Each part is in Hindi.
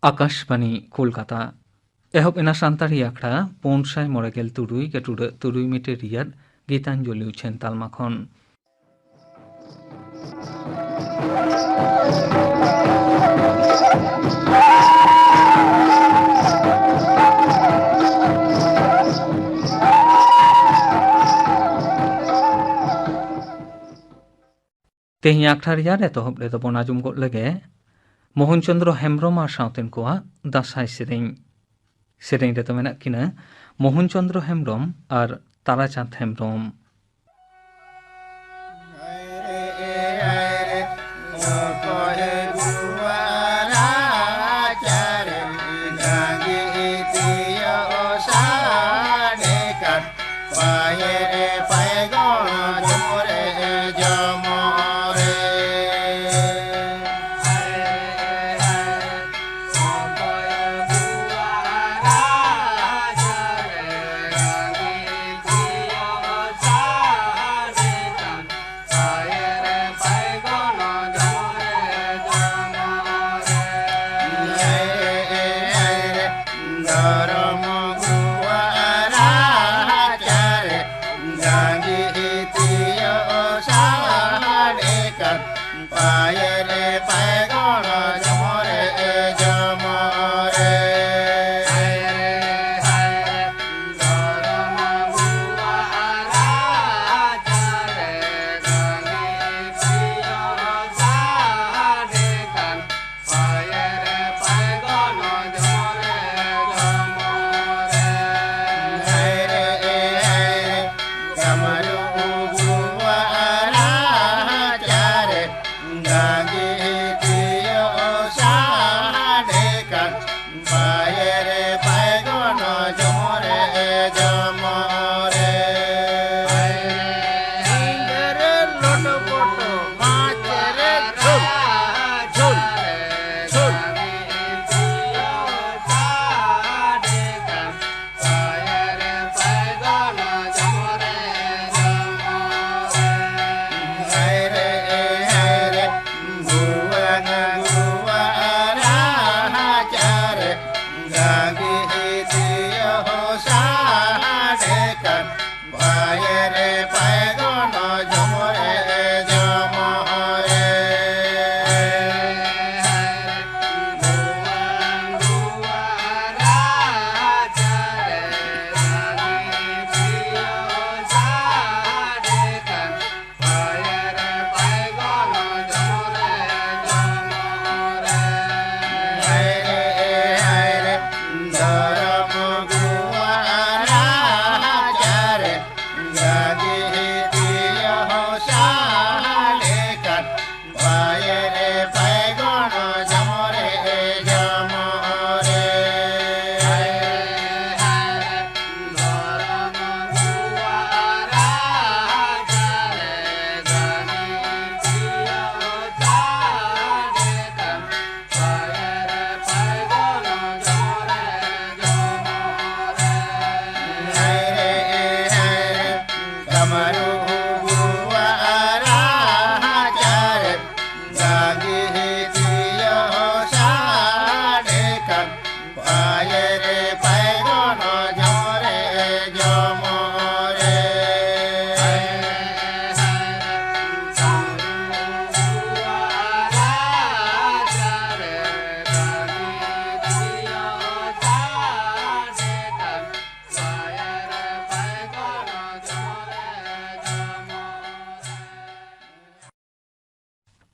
आकाशवाणी कोलकाता एहब एना सानतारी आखड़ा 593 गेटुरे 3 मिटे रियाद गीतांजलि उछेन तालमाखन तेही आखड़ा रियाद एतहब ले दबन आजुम गो लगे मोहन चंद्र हेम्ब्रम और सावतेन कोआ दासाई सेरें रे तो मेना किना मोहन चंद्र हेम्ब्रम और ताराचांद हेम्ब्रम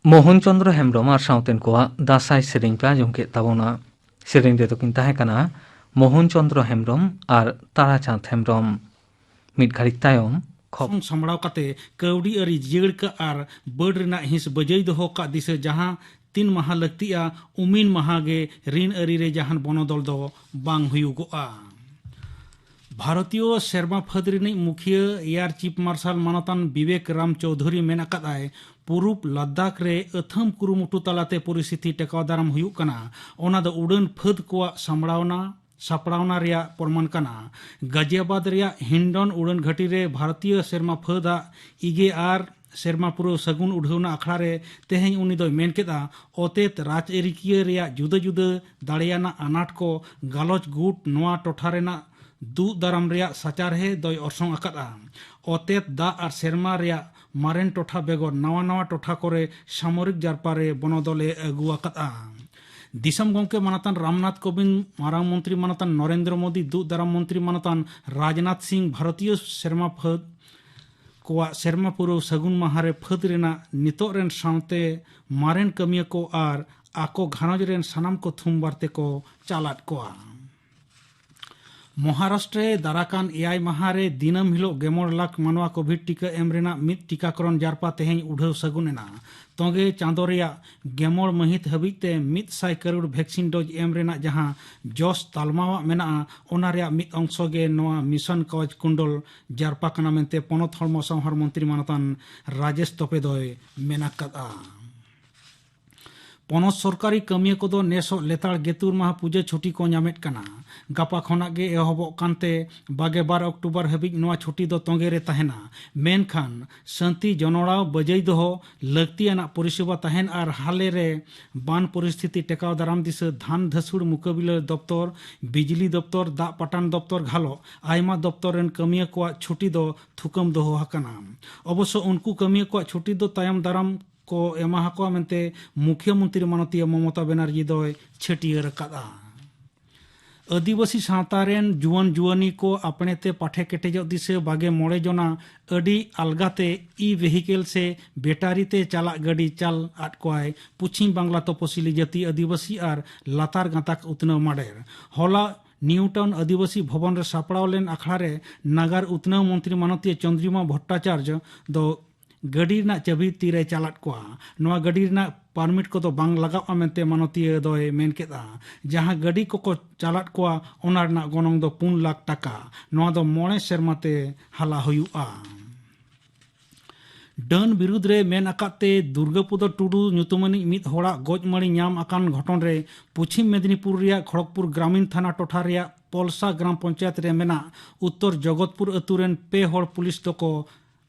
मोहन चंद्र हेम्ब्रम और सावतेन कोआ दासाई सेरें पे आजम के ताबोना सेरें रे तो किन ताहेकाना मोहन चंद्र हेम्ब्रम और ताराचांद हेम्ब्रम मिट घारिक तायम खम सामड़ाव काते कौड़ी अरी जियड़ का आर बड़ रेना हिंस बजई दोहो का दिसे जहां 3 माह लगतिया उमिन माह गे ऋण अरी रे जहान बनोदल दो बांग हुयुगोआ भारतीय सेरमा फद रिनिक मुखिया एयर चीफ मार्शल मानतान विवेक राम चौधरी मेन अकादाय पूर्व लद्दाख रे अथम कुरुमुटु तलाते परिस्थिति टेकाव दाराम हुयुग कना ओना द उड़ान फद कोआ सामड़ावना सापड़ावना रिया प्रमाण कना। गाजियाबाद रिया हिंडन उड़न घाटी रे भारतीय सेरमा फदा इगे आर सेरमा पुरो सगुन उड़ावना अखड़ा रे तेहें उनी दो मेन केदा अतेत राजअरिकिया रिया जुदा जुदा दाड़ियाना अनाट को गालोच गुट नोआ टोठा रेना दू दाराम रिया साचारहे दय अर्सों अकादा। अतेत दा आर सेरमा रिया मारेन टोठा बेगोर नवा नवा टोठा कोरे सामरिक जारपारे बनोदले अगु अकादा। दिसम गोंके मानतान रामनाथ कोविंद मारांग मंत्री मानतान नरेंद्र मोदी दू दाराम मंत्री मानतान राजनाथ सिंह भारतीय सेरमा फद कोआ सेरमा पुरो सगुन महारे फद रेना नितो रेन सावते मारेन कमिया को आर आको घानज रेन सानाम को थुम बारते को चालाट कोआ। महाराष्ट्र दाराकान एआई महारे दिनम हिलो 11 लाख मानवा कोविड टीका एम रेना मित टीकाकरण जारपा तेहें उड़ाव सगुनेना। तोगे चांदो रिया 11 महित हबीते 100 करोड़ वैक्सीन डोज एम रेना जहां जोश तालमावा मेना ओना रिया मित अंशो गे नोआ मिशन कवच कुंडल जारपा कना मेनते पनत हड़मो संहार मंत्री मानतान राजेश तोपेदोय मेना कदा। पनत सरकारी कमिया को नेसो लेताड़ गेतुर माह पूजा छुट्टी को नामेट कना। गापा खोना गे एहबो कानते 22 अक्टूबर हबिज नोआ छुट्टी दो तोंगे रे तहेना। मेनखान शांति जनोड़ाव बजई दोहो लगतियाना परिसेवा तहेन आर हाले रे बान परिस्थिति टेकाव दाराम दिस धान धसुड़ मुकाबिला दफ्तर बिजली दफ्तर दा पटान दफ्तर घालो आयमा दफ्तर रेन कमिया को छुट्टी दो थुकम दोहो हकना। अवश्य उनको कमिया को छुट्टी दो तायम दाराम को एमा को मेनते मुख्यमंत्री मानतीय ममता बनर्जी दोय छटियर कदा। आदिवासी सावतारेन जुआन जुआनी को अपनेते पाठे केटेज दिसे 22 जना अडी अलगाते ई वेहिकल से बेटारी ते चला गाड़ी चल आटकोय पश्चिम बांग्ला तपसिली जाति आदिवासी आर लातार गाताक उतनाव माडेर। होला न्यूटाउन आदिवासी भवन रे सापड़ाव लेन अखड़ा रे नागार उतनाव मंत्री मानतीय चंद्रिमा भट्टाचार्य दो गाड़ी ना चाबी तीरे चालाट कोआ। नोआ गाड़ी ना परमिट को तो बांग लगाव मेनते मानतीय दोय मेन केदा। जहां गाड़ी को चालाट कोआ ओनार ना गोनोंग दो 4 लाख टाका। नोआ दो 9 सेरमाते हाला हुयुआ। डन बिरुद्ध रे मेन अकाते दुर्गापुर टुडू ᱧᱩᱛᱩᱢᱟᱱᱤ मित होड़ा गोजमणि नाम अकान घटन रे पश्चिम मेदिनीपुर रिया खड़गपुर ग्रामीण थाना टोठा रिया पलसा ग्राम पंचायत रे मेना उत्तर जगतपुर अतुरेन 2 होड़ पुलिस दको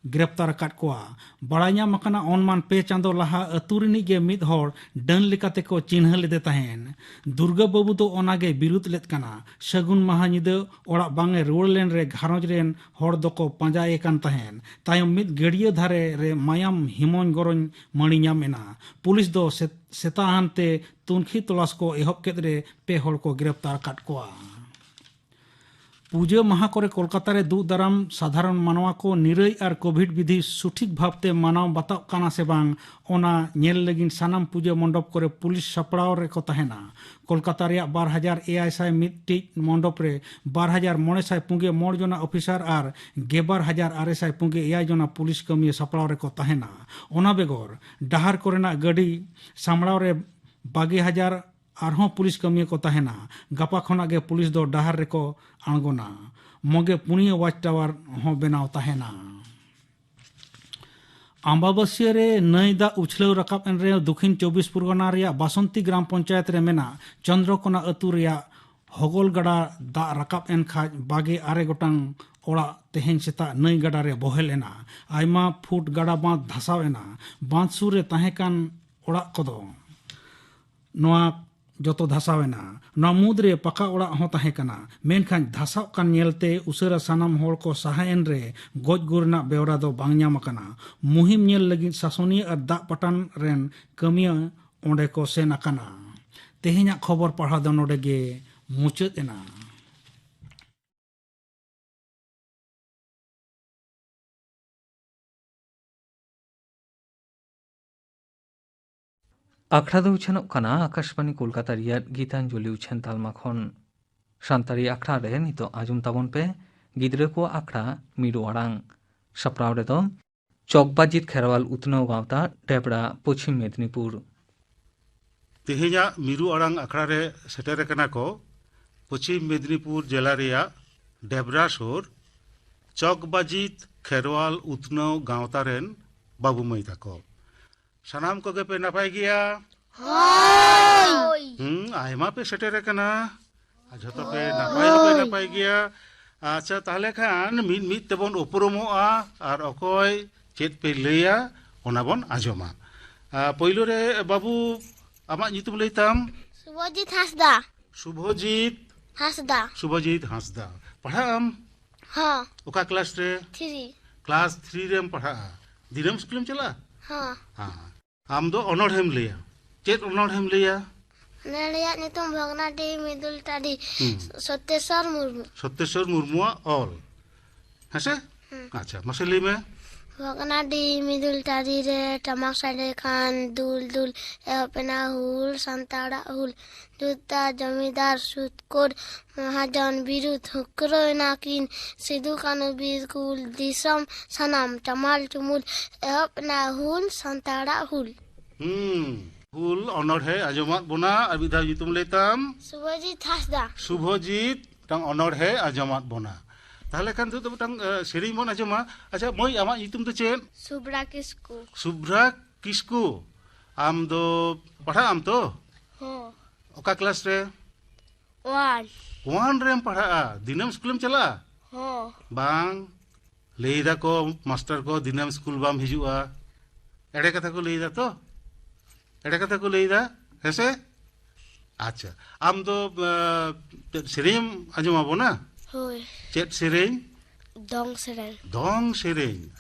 गिरफ्तार अकाट कोआ। बड़ाइया मकाना ओनमान 2 चांदो लहा अतुरिनी गे मित होड़ डन लेकाते को चिन्ह लेदे तहेन। दुर्गा बाबू दो ओनागे बिरुद्ध लेत कना। सगुन महा निद ओड़ा बांगे रुड़ लेन रे घारंज रेन होड़ दको पांजाए कान तहेन। तायम मित गड़िया धारे रे मायाम हिमोन गोरोन मणि नामेना। पुलिस दो सेताहानते तुनखी तलाश को एहब केद रे 2 होड़ को गिरफ्तार अकाट कोआ। पूजा माह करे कोलकाता रे दू दाराम साधारण मानवा को निरई और कोविड विधि सठिक भावते मानाव बताव काना से बांग ओना नेल लगिन सानाम पूजा मंडप करे पुलिस सपड़ाव रे को तहेना। कोलकाता रे 12,000 मिट्टी मंडप रे 12,900 पुंगे 9 जना ऑफिसर और 12,800 पुंगे 8 जना पुलिस कमिया सपड़ाव रे को तहेना। ओना बेगोर डहार कोरेना गाड़ी सामड़ाव रे 22,000 आरहों पुलिस कमिया को तहेना। गापा खोना गे पुलिस दो डहार रे को आंगोना। मोगे पुनिया वाच टावर हो बनाव तहेना। आंबाबसिया रे नई दा उछलव रकाब एन रे दक्षिण 24 परगना रिया बासंती ग्राम पंचायत रे मेना चंद्रकोना अतु रिया हगोल गड़ा दा रकाब एन खाज 22 गोटांग ओड़ा तेहें सेता नई गड़ा रे बोहेल एना। आयमा फुट गड़ा बांध धसाव एना। बांध सुर रे ताहेकान ओड़ा कोदो नोआ जोतो धसावेना। नोआ मुद्रे पका ओड़ा हो ताहेकाना। मेनखान धसाव कान नेलते उसरा सानाम होड़ को सहायन रे गोज गुरना बेवरा दो बांग ᱧᱟᱢ अकाना। मुहिम नेल लगी शासनीय और दा पटान रेन कमिया ओंडे को सेन अकाना। तेहेኛ खबर पढ़ा दो नोडे गे मुचाद एना। आखड़ा दो उछनोग कना आकाशवाणी कोलकाता रिया गीतांजलि उछन तालमा खन सानतारी आखड़ा रे नितो आजुम ताबन पे गिद्रा को आखड़ा मिरु आड़ांग सप्राव रे दो चौकबाजित खेरवाल उतनाव गावता डेबड़ा पश्चिम मेदिनीपुर। तेहेኛ मिरु आड़ांग आखड़ा रे सेटेर कना को पश्चिम मेदिनीपुर जिला रिया डेबरा सुर चौकबाजित खेरवाल उतनाव गावता रेन बाबू माई ताको सानाम को पे नपाय गया। आयमा पे सेटेर कना ᱡᱷᱚᱛᱚ ᱯᱮ ᱱᱟᱯᱟᱭ ᱫᱚᱯᱮ ᱱᱟᱯᱟᱭ ᱜᱮᱭᱟ ᱟᱪᱪᱷᱟ ᱛᱟᱦᱞᱮ ᱠᱷᱟᱱ ᱢᱤᱫ ᱢᱤᱫ ᱛᱮᱵᱚᱱ ᱩᱯᱨᱩᱢᱚᱜᱼᱟ ᱟᱨ ᱚᱠᱚᱭ ᱪᱮᱫ ᱯᱮ ᱞᱟᱹᱭᱟ ᱚᱱᱟ ᱵᱚᱱ ᱟᱸᱡᱚᱢᱟ ᱯᱳᱭᱞᱳ ᱨᱮ ᱵᱟᱵᱩ ᱟᱢᱟᱜ ᱧᱩᱛᱩᱢ ᱞᱟᱹᱭ ᱛᱟᱢ Subhajit Hasda. Subhojit Hasda. Subhojit ᱦᱟᱸᱥᱫᱟ ᱯᱟᱲᱦᱟᱜ ᱟᱢ Ha. ᱚᱠᱟ ᱠᱞᱟᱥ ᱨᱮ 3. ᱠᱞᱟᱥ 3 ᱨᱮᱢ ᱯᱟᱲᱦᱟᱜᱼᱟ ᱫᱤᱱᱟᱹᱢ ᱥᱠᱩᱞᱮᱢ ᱪᱟᱞᱟᱜᱼᱟ Ha. ᱟᱢ ᱫᱚ ᱚᱱᱚᱬᱦᱮᱢ ᱞᱟᱹᱭᱟ ᱪᱮᱫ ᱚᱱᱚᱬᱦᱮᱢ ᱞᱟᱹᱭᱟ Neliat nitum Bhagnati Midul Tadi. Sottesar Murmu. Satyeswar মুর্মুয়াᱜ ᱚᱞ ᱦᱮᱸᱥᱮ ᱟᱪᱪᱷᱟ ᱢᱟᱥᱮ ᱞᱟᱹᱭ ᱢᱮ Bhagnati Midul Tadi re tamak sade khan dul dul ehopena hul santara hul Juta Jamidar Sutkor Mahajan Birut Hukro Nakin Sidhu Kanu Birkul Disam Sanam Tamal Tumul ehopena hul santara hul. হুল অনড়হে আজমাত বোনা আর বিধা nyutum lay tam Subhajit Hasda. Subhajit tang অনড়হে আজমাত বোনা তাহলে খান তো tang সেরিং bon ajoma acha moi amag nyutum do chen Subra Kisku. Subra Kisku am do padha am to Ho. oka class re One. 1 rem padha dinam skulem chala Ho. bang lay da ko master ko dinam school bam hijua ᱮᱲᱮ ᱠᱟᱛᱷᱟ ᱠᱚ ᱞᱟᱹᱭ ᱫᱟ ᱛᱚ ᱮᱲᱮ ᱠᱟᱛᱷᱟ ᱠᱚ ᱞᱟᱹᱭ ᱫᱟ ᱦᱮᱸᱥᱮ ᱟᱪᱪᱷᱟ ᱟᱢ ᱫᱚ ᱥᱮᱨᱮᱧ ᱟᱸᱡᱚᱢ ᱟᱵᱚᱱᱟ Hoi. ᱪᱮᱫ ᱥᱮᱨᱮᱧ Dong Serel. ᱫᱚᱝ ᱥᱮᱨᱮᱧ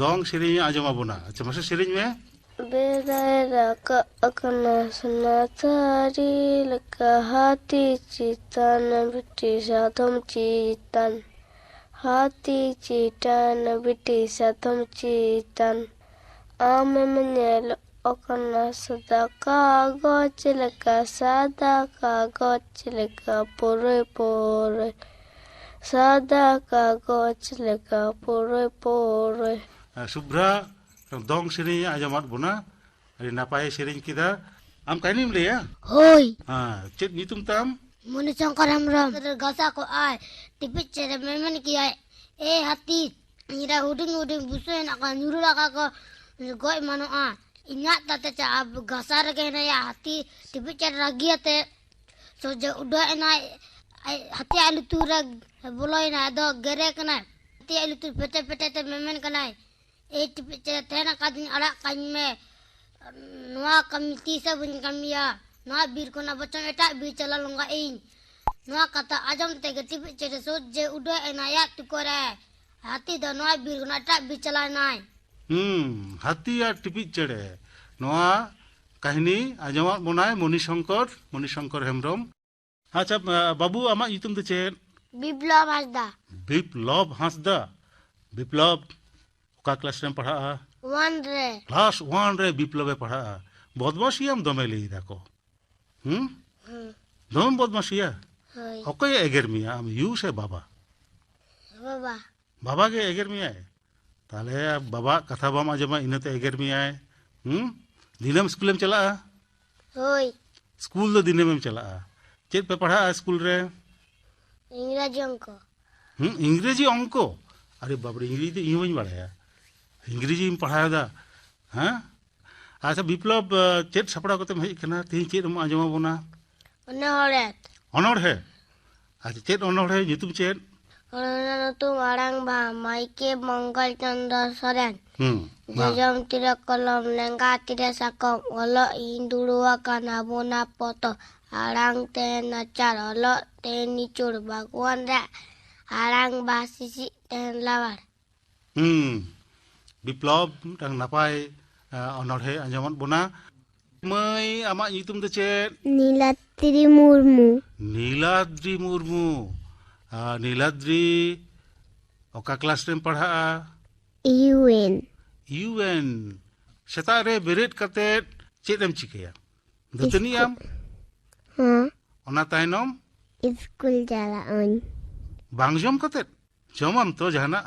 ᱫᱚᱝ ᱥᱮᱨᱮᱧ ᱟᱸᱡᱚᱢ ᱟᱵᱚᱱᱟ ᱟᱪᱪᱷᱟ ᱢᱟᱥᱮ ᱥᱮᱨᱮᱧ me Bedara ka akana sanatari leka hati citan biti satham citan hati citan biti satham citan ame menyel akana sada kagoj leka pore pore sada kagoj leka pore pore. ᱥᱩᱵᱨᱟ ᱫᱚᱝ ᱥᱮᱨᱮᱧ ᱟᱸᱡᱚᱢᱟᱫ ᱵᱚᱱᱟ ᱟᱹᱰᱤ ᱱᱟᱯᱟᱭ ᱥᱮᱨᱮᱧ ᱠᱮᱫᱟ ᱟᱢ ᱠᱟᱹᱦᱱᱤᱢ ᱞᱟᱹᱭᱟ Hoi. ᱪᱮᱫ ᱧᱩᱛᱩᱢ ᱛᱟᱢ Muni Shankar Hamram. Gasa ko ay. Tipit chere memen kiya. Hati. Ira huding huding busu na ka nyuru ka ko goy mano a. Ingat tate cha ab gasa re na ya hati tipit chere ragiate. So je udah na hati alu turag boloi na do gere kana. Hati alu tur pete pete te memen kana. Tipit chere tena kadin ala kan me. Noa kamiti sa bun kamiya. Noa bir ko na bacang etak bir chala longa in. Noa kata ajam te gati chere so je udah enayat tukore. Hati do noa bir ko na etak bir chala nai. হাতি আর টিপিট চেড়ে নোয়া কাহিনী আঁজমাত বোনায় মণিশঙ্কর হেমব্রম আচ্ছা বাবু আমার nyutum do ᱪᱮᱫ Biplab Hasda. বিপ্লব হাঁসদা বিপ্লব oka class rem padha'a One re. Class 1 রে বিপ্লবে পড়া'a বদমাশিয়াম দমে লই দাকো দম বদমাশিয়া Hoi. অকয় এগের মিয়া আমি ইউ সে বাবা Baba. বাবা গে এগের মিয়া তাহলে বাবা কথা বাম আজমা ইনাতে এগের মিয়া দিনাম স্কুলেম চালা'a Hoi. স্কুল দো দিনামেম চালা'a চেদ পে পড়া'a স্কুল রে Ingraji Angko. ইংরেজি অঙ্ক আরে বাবরে ইংরেজি ইউ বাñ বাড়ায়া ইংরেজি পড়ায়া দা হ্যাঁ আচ্ছা বিপ্লব চেদ সাপড়া কতেম হেজ কানা তিন চেদ এম আজমা বোনা Ona horet. অনড়হে আচ্ছা চেদ অনড়হে nyutum চেদ Ona nutu marang ba Maike Manggal Chandra Soren. বা Jajam tidak kolom lengka tidak sakom olo indulua kana bona poto arang ten nacar olo ten nicur baguan ra arang basisi ten lawar. বিপ্লব tang napai অনড়হে আঞ্জমাত বোনা মই আমার nyutum do shade Nilatri Murmu. Niladri Murmu Niladri oka class rem padha'a UN. UN setak re beret katet ced em chikaya datani am ona tainom School jalan. bang jom katet jomam to jahana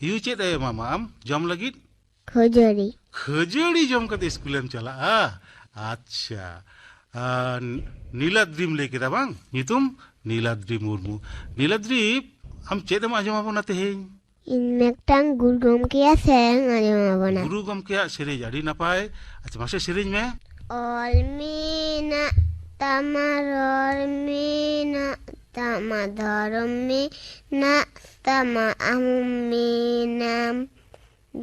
yu ced ay mamam jom lagit Khojori. khajari jom kate skulem chala acha নীলাদ্রিম lay keda bang nyutum Niladri Murmu Niladri am ced em ajoma bona teheng Inmektang gurgum kia seng ajamabona. guru gomkeak sereñ adi napai acha mase sereñ me Olmina tama rormina tama dharmina tama amuminam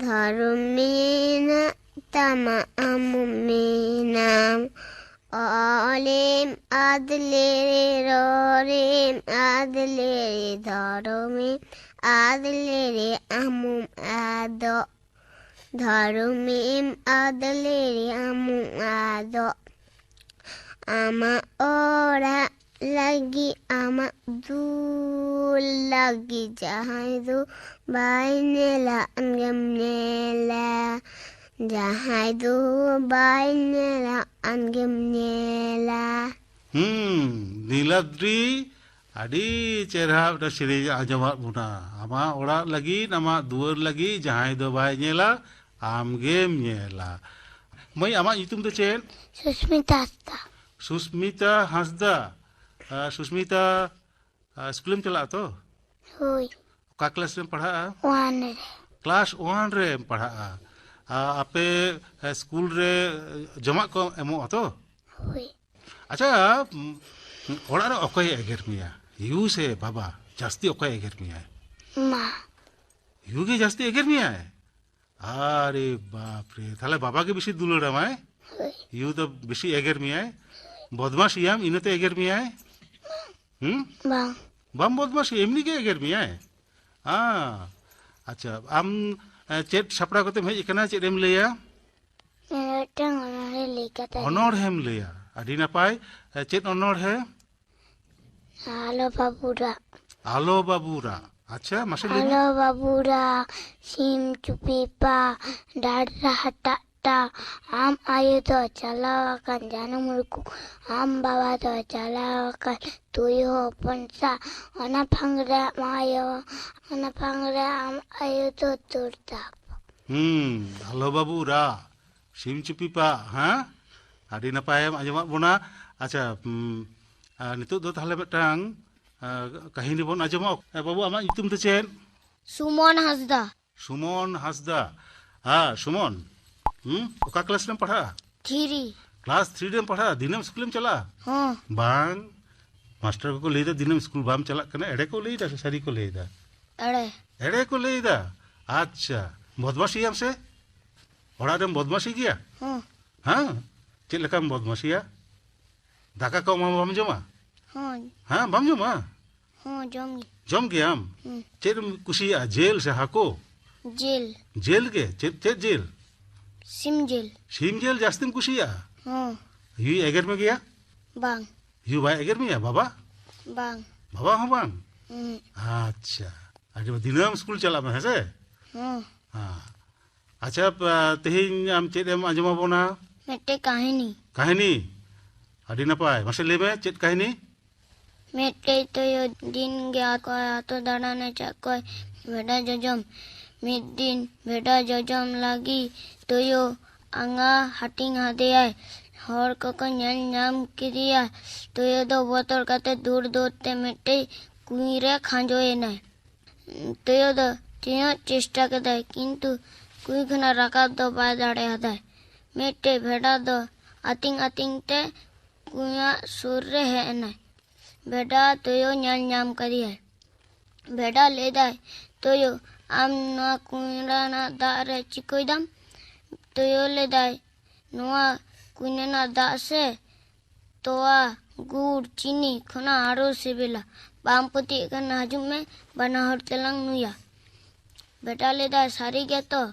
dharmina tama amuminam olim adleri rorim adleri dharmim adleri amum ado dharmim adleri amum ado ama ora lagi ama dul lagi jahai du bainela angemnela jahai du bainela angemnela Niladri अड़ी चेहरा सिरी आजमा बुना आमा ओड़ा लगी आमा दुआर लगी जहां दो बाय नेला आमगेम नेला मई आमा युतुम दो चेन Susmita सुस्मिता हांसदा सुस्मिता स्कूल में चला तो hui का क्लास में पढ़ा one क्लास 1 रे पढ़ा आपे स्कूल रे जमा को एमो तो hui अच्छा ओड़ा रे ओकय एगेर मिया यू से बाबा जास्ती ओकय एगेर मिया ma यू के जास्ती एगेर मिया अरे बाप रे थाले बाबा के बेसी दुलड़ा माय hui यू तो बेसी एगेर मिया बदमाश याम इनते एगेर मिया bang बम बदमाश एमनी के एगेर मिया अच्छा आम चेट सपड़ा कते हेज कना चेट एम लैया Merotang onore likata ऑनर हेम लैया अडी नपाय चेट ऑनर है halo babura आलो बाबूरा अच्छा मासे ले halo babura sim cupipa dadra hatata am ayu to chalawakan janumurku am bawa to chalawakan tuyo pansa ana phangra mayo ana phangra am ayu to turta hello बाबूरा सिम चुपीपा हाँ अडी नपाय आजमा बोना अच्छा नितो दो थाले मिटांग कहानी बोन आजमा बाबू आमा युतुम तो चेन Sumon Hasda सुमन हांसदा हाँ सुमन ओका क्लास में पढ़ा Thiri क्लास 3 में पढ़ा दिनम स्कूल में चला बांग मास्टर को लेदा दिनम स्कूल बाम चला कने एड़े को लेदा से सारी को लेदा Ade एड़े को लेदा अच्छा बदमाशी हमसे ओड़ा रे बदमाशी किया हाँ चेक लकाम बदमाशिया दाका को माम जमा हाँ बाम जमा Jomi जम गया हम चेक कुशिया जेल से हाको Jil जेल के चेक जेल Simjil सीम जेल जास्तिम कुशिया यू एगर में गया Bang यू भाई एगर में या बाबा Bang बाबा हाँ बांग अच्छा आज दिनम स्कूल चला में है से हाँ अच्छा तेहिं आम चेक एम आजमा बोना Mete kahini कहानी अडी नपाय मासे ले में चेक कहानी Mete toyo din gya ko ato darane chakoy beda jojom mid din beda jojom lagi toyo anga hating hadeay hor ko nyal nyam kiriya toyo do botor kate dur dote mete kuire khanjoy nai toyo do tiya chesta kaday kintu kui khana rakab do bai dare haday mete beda do ating ating te kuya surre hai nai बेटा तोयो न्याल न्याम करी है बेटा ले दाय तोयो आम नुआ कुइरा ना दारे चिकोई दाम तोयो ले दाय नुआ कुइने ना दा से तोआ गुड़ चीनी खना आरो सिबिला बामपति का नाजुम में बना हर तेलंग नुया बेटा ले दाय सारी के तो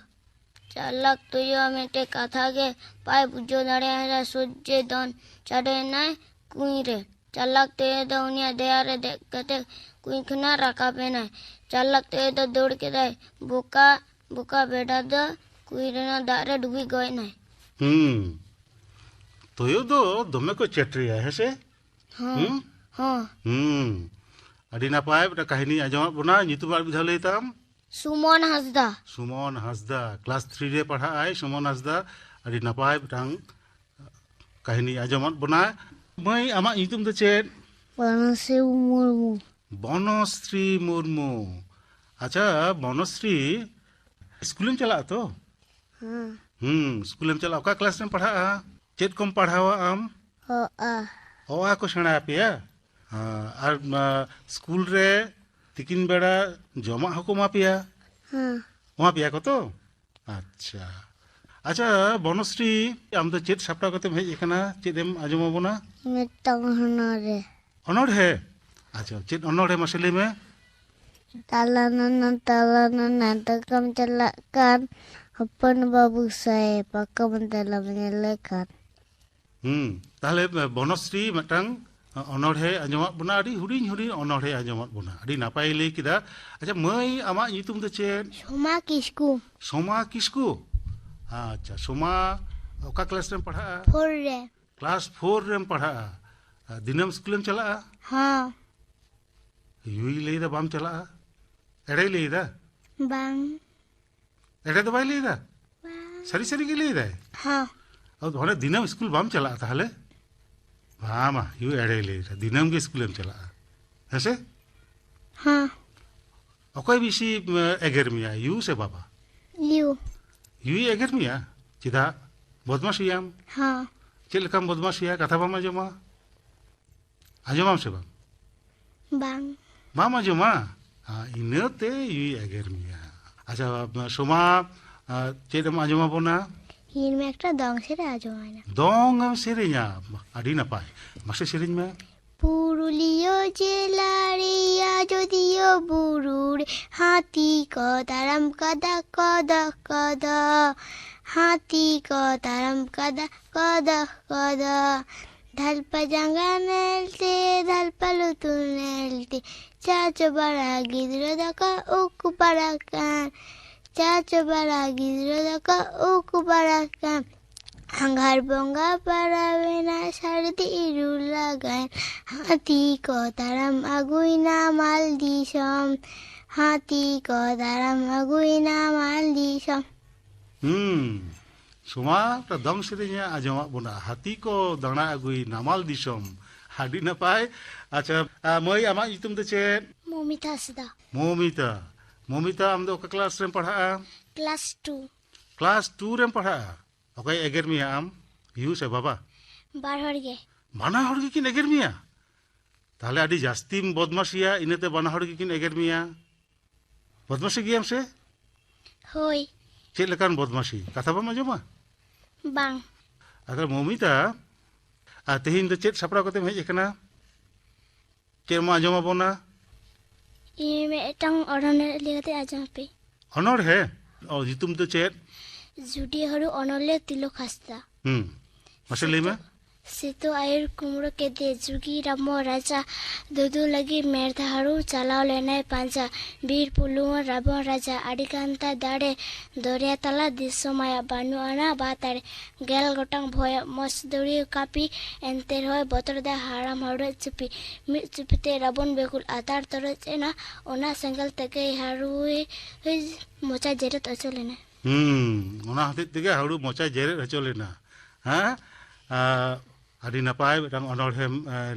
चालक तोयो मेटे कथा के पाए बुझो दाड़े है सोचे दोन चढ़े ना कुइरे चालक ते दुनिया दयारे देखते कोई खना रखा पेना चालक ते दौड़ के दाय बुका बुका बेटा द कोई ना दारे डूबी गए ना तो यो दो दमे को चेट्रिया है से हाँ अडी नपाय बेटा कहानी आजमा बोना नितु बार बिधा लेताम सुमन हसदा सुमन हांसदा क्लास 3 रे पढ़ा आय सुमन हांसदा अडी नपाय बेटांग कहानी आजमा बोना मई आमा युतुम तो चेन बनसे मुर्मू बनश्री मुर्मू अच्छा बनश्री स्कूल में चला तो स्कूल में चला ओका क्लास में पढ़ा चेत कम पढ़ावा आम ᱚ ᱠᱚ ᱥᱮᱬᱟ ᱟᱯᱮᱭᱟ ᱟᱨ स्कूल रे तिकिन बेड़ा जमा हको मा पेया हाँ वहाँ पेया को तो अच्छा अच्छा बनश्री आम तो चेत सापटा कते हेज एकाना चेत एम आजम आबोना मितंग हनरे अनड़ है अच्छा चेत अनड़ है मसले में Talanan takam celakan Hapun babu saya Pakam dalam menyelekan ताहले बनश्री मटांग अनड़े आजमत बना अड़ी हुडिंग हुडिंग अनड़े आजमत बना अड़ी नापाय लई किदा अच्छा मई आमा ᱧᱩᱛᱩᱢ ᱫᱚ ᱪᱮᱫ Soma kisku सोमा किस्कू अच्छा सोमा ओका क्लास रेम पढ़ा Purre क्लास 4 रेम पढ़ा दिनम स्कूलम चला Haa युई लेदा बाम चला एड़े लेदा Bang एड़े तो बाय लेदा सरी सरी के लेदा Haa और होने दिनम स्कूल बाम चला ताहले बामा यू एड़े लेदा दिनम के स्कूलम चला ऐसे Haa ओकोय बिसी एगर मिया यू से बाबा Liu युई एगर मिया चिदा बदमाशियाम Haa चेद लकाम बदमाशिया कथा बाम आजमा आजमाम से बाम Bang बाम आजमा इनते युई एगर मिया अच्छा सोमा चेदम आजमा बोना Ini mereka dong sih aja mana दोंग सेरेnya आदि नापाय मासे सेरेñ में পুরুলিয়া জেলারিয়া যদিও বুড়ুর হাতি কদারাম কাদা কদা কদা হাতি কদারাম কাদা কদা কদা ধালপা জাঙ্গা নেলতে ধালপা লুতুন নেলতে চাচো বাড়া গিদ্র দাকা উকু পাড়াকান চাচো বাড়া গিদ্র দাকা উকু পাড়াকান Anggar bongga para wena sardi irulagan hati ko taram aguina maldisom hati ko taram aguina maldisom Soma तो दंग सेरेña आजमा बोना हाथी को दाना अगुई नामाल दिसम हाडी नापाय अच्छा मई आमा ᱧᱩᱛᱩᱢ दो चेद Momita Sada मोमिता मोमिता आम दो क्लास रेम पढ़ा Class 2 क्लास 2 रेम पढ़ा ओके एगर मिया आम यू से बाबा bar horge बाना हर किन एगर मिया ताहले आदि जास्तीम बदमाशिया इनते बाना हर किन एगर मिया बदमाशी गियाम से hoi चेद लकान बदमाशी कथा बाम आजमा bang अगर मोमिता तेहिन दो चेद सापड़ा कते हेज एकाना चेद मा आजमा बोना ini metang orang lihat aja pe अनड़ है और ᱧᱩᱛᱩᱢ दो चेद Judi haru onole tilo khasta मासे लई में Situ air kumro ke de jugi ramo raja dudu lagi merda haru chalao lenai panca bir puluan rabon raja adikanta dare doria tala disomaya banu ana batare gel gotang bhoya mos duri kapi enter hoy botor da haram haru chupi mi chupite rabon bekul atar toro chena ona sengal teke haru mocha jeret acholene ओना हते तेगे हाड़ू मोचा जेरे हचो लेना हाँ आदि नापाय मिटांग अनड़हेम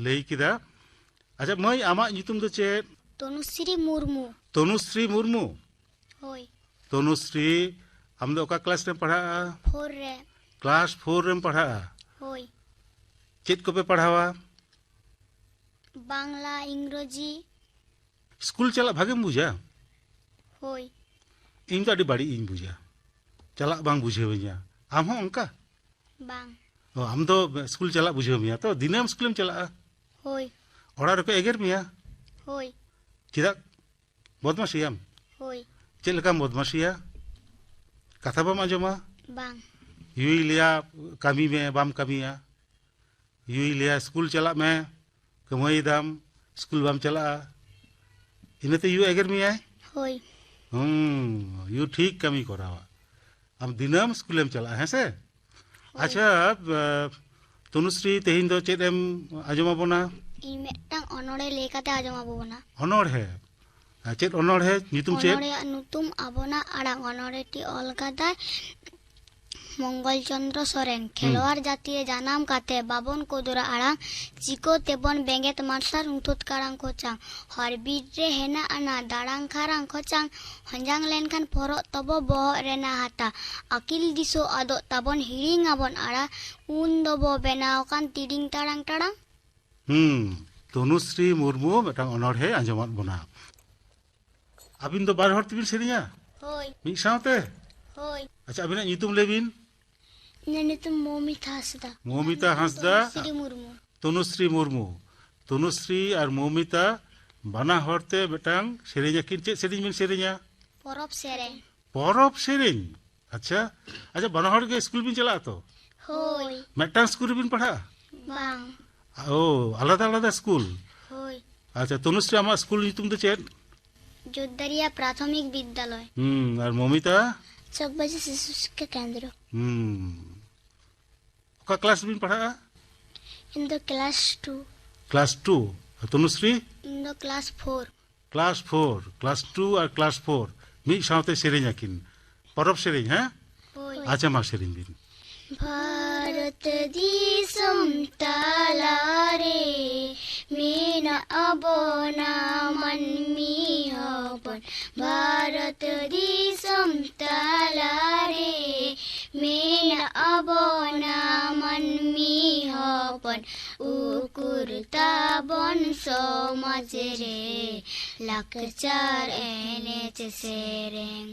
लई किदा अच्छा मई आमा ᱧᱩᱛᱩᱢ दो चेद Tonusri Murmu Tanushree Murmu hoi Tanushree आम दो ओका क्लास रेम पढ़ा horre क्लास 4 रेम पढ़ा hoi चेद को पे पढ़ावा Bangla Ingroji स्कूल चला भागेम बुझा hoi इन तो आदि बाड़ी इन बुझा चला बांग बुझेवኛ आम हो अंका bang आम तो स्कूल चला बुझेवमिया तो दिनम स्कूलम चला hoi ओड़ा रपे एगर मिया hoi चिदा बदमाशियाम hoi चेद लकाम बदमाशिया कथा बाम आजमा bang युई लिया कमी में बाम कमिया युई लिया स्कूल चला में कमाई दाम स्कूल बाम चला इनते यू एगर मिया hoi यू ठीक कमी करावा हम दिनम स्कूलम चला है से अच्छा तनुश्री तेहिन दो चेद एम आजमा बोना ini metang onore lekate ajong abona अनड़ है चेद अनड़ है ᱧᱩᱛᱩᱢ चेद onore nutum abona arang onore ti olgada Mongol Chandra Soren খেলোয়াড় জাতীয় জানাম কাতে বাবন কোদরা আড়াং চিকো তেবন বেঙ্গেত মারসার উঠুত কারাং কোচাং হরবির রে হেনা আনা দাড়াং খারাং কোচাং হঞ্জাং লেনখান ফরক তব বহ রেনা হাতা আকিল দিসো আদো তাবন হিরিং আবন আড়া উন দব বেনাওকান তিরিং তারাং তারাং तनुश्री मुर्मू मिटांग अनड़हे आंजमात बोना अबिन दो बार हर तिबिन सेरिया होय मिक सावते होय अच्छा अबिना ᱧᱩᱛᱩᱢ लेबिन नने तुम मोमिता हसदा मौमिता हांसदा श्री मुर्मू तनुश्री मुर्मू तनुश्री और मौमिता बाना हरते मिटांग सेरिया किन चेक सेरिन बिन सेरिया परब सेरे परब सेरिन अच्छा अच्छा बाना हर के स्कूल बिन चला तो होय मिटांग स्कूल बिन पढ़ा बांग ओ आलादा आलादा स्कूल होय अच्छा तनुश्री आमा स्कूल ᱧᱩᱛᱩᱢ दो चेक जोधरिया प्राथमिक विद्यालय और मौमिता चकबाजी शिशु शिक्षा केंद्र का क्लास बिन पढ़ा in the class 2 class 2 Tanushree in the class 4 class 2 और क्लास 4 मिक सावते सेरिन आकिन परब सेरिन हैं होय अच्छा मा सेरिन बिन भारत दिसम तालारे मेना अबोना मनमी हबन भारत दिसम तालारे मेना अबोना मनमी हबन उकुरता बन समाज रे लाकचार एनेच सेरेंग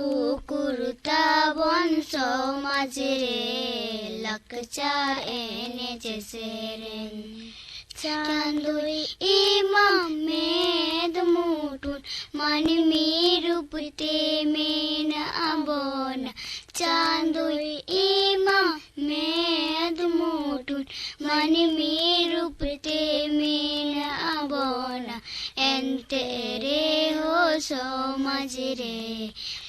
उकुरता बन समाज रे लाकचार एनेच सेरेंग चांदोई इमाम मेद मुटुन मनमी रूपते मेन अबोना चांदोई इमाम मेद मुटुन मनमी रूपते मेन अबोना एंते रे हो समाज रे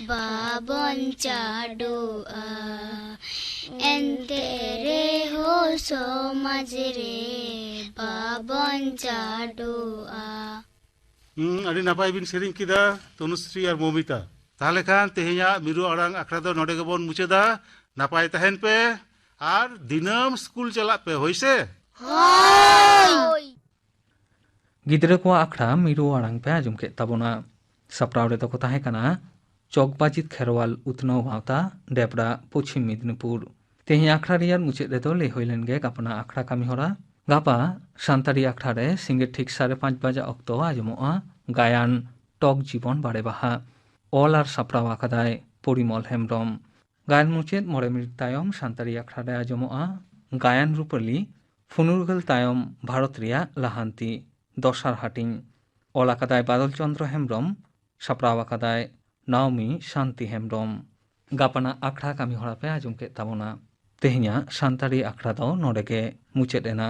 बाबन चाडोआ एंते रे हो समाज रे बाबन चाडोआ अड़ी नापाय बिन सेरिन किदा तनुश्री और मौमिता ताहले खान तेहेया मिरु अड़ांग आखड़ा दो नोडे गेबोन मुचेदा नापाय तहन पे और दिनम स्कूल चला पे होइसे गिद्रा को आखड़ा मिरु आड़ांग पे आजुम के तबोना सप्राव रे तो को ताहे कना चौकबाजित खेरवाल उतनव गावता डेपड़ा पश्चिम मेदिनीपुर तेहे आखड़ा रियार मुचे रे तो ले होइलेन गे अपना आखड़ा कामी होरा गापा सान्ताड़ी आखड़ा रे सिंगे ठीक 5:30 बजा अक्तो आजमोआ गायान टक जीवन बाड़े बाहा ऑल आर सप्राव आकादाय परिमल हेम्ब्रम गायन मुचेद मोड़े मिनिट तायम सान्ताड़ी आखड़ा रे आजमोआ गायन रूपली फुनुरगल तायम भारत रिया लाहान्ती दसार हाटिंग ऑल आकादाय बादल चंद्र हेम्ब्रम सप्राव आकादाय नाओमी शांति हेम्ब्रम गापाना आखड़ा कामी होरा पे आजुम के ताबोना तेहिया सान्ताड़ी आखड़ा दो नोडे के मुचेद एना